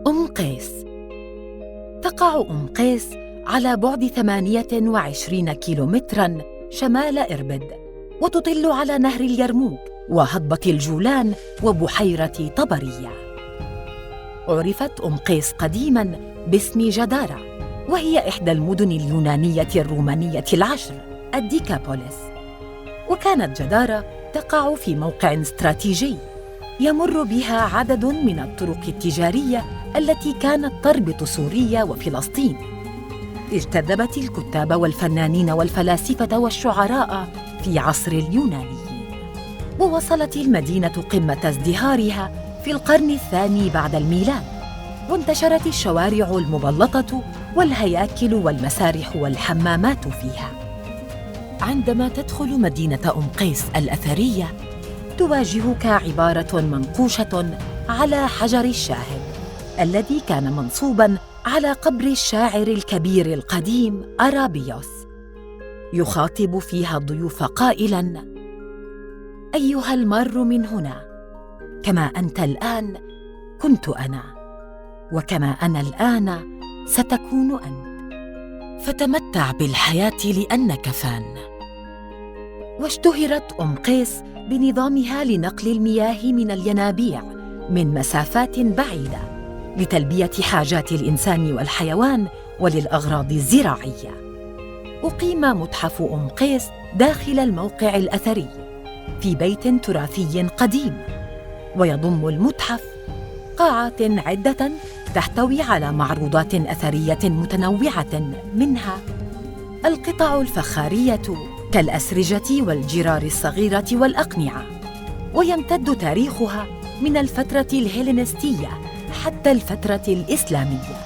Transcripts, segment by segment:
أم قيس. تقع أم قيس على بعد 28 كيلومتراً شمال إربد، وتطل على نهر اليرموك وهضبة الجولان وبحيرة طبرية. عرفت أم قيس قديماً باسم جدارة، وهي إحدى المدن اليونانية الرومانية العشر الديكابوليس. وكانت جدارة تقع في موقع استراتيجي يمر بها عدد من الطرق التجارية التي كانت تربط سوريا وفلسطين. اجتذبت الكتاب والفنانين والفلاسفة والشعراء في عصر اليونانيين، ووصلت المدينة قمة ازدهارها في القرن الثاني بعد الميلاد، وانتشرت الشوارع المبلطة والهياكل والمسارح والحمامات فيها. عندما تدخل مدينة أم قيس الأثرية تواجهك عبارة منقوشة على حجر الشاهد الذي كان منصوباً على قبر الشاعر الكبير القديم أرابيوس، يخاطب فيها الضيوف قائلاً: أيها المار من هنا، كما أنت الآن كنت أنا، وكما أنا الآن ستكون أنت، فتمتع بالحياة لأنك فان. واشتهرت أم قيس بنظامها لنقل المياه من الينابيع من مسافات بعيدة لتلبية حاجات الإنسان والحيوان وللأغراض الزراعية. أقيم متحف أم قيس داخل الموقع الأثري في بيت تراثي قديم، ويضم المتحف قاعات عدة تحتوي على معروضات أثرية متنوعة، منها القطع الفخارية كالأسرجة والجرار الصغيرة والأقنعة، ويمتد تاريخها من الفترة الهيلينستية حتى الفترة الإسلامية،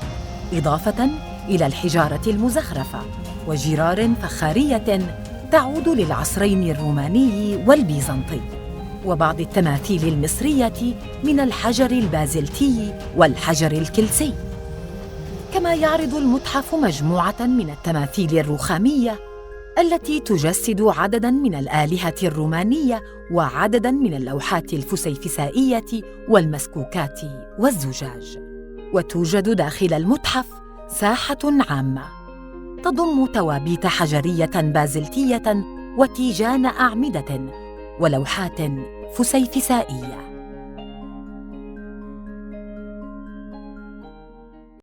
إضافة إلى الحجارة المزخرفة وجرار فخارية تعود للعصرين الروماني والبيزنطي، وبعض التماثيل المصرية من الحجر البازلتي والحجر الكلسي. كما يعرض المتحف مجموعة من التماثيل الرخامية التي تجسد عدداً من الآلهة الرومانية وعدداً من اللوحات الفسيفسائية والمسكوكات والزجاج. وتوجد داخل المتحف ساحة عامة تضم توابيت حجرية بازلتية وتيجان أعمدة ولوحات فسيفسائية.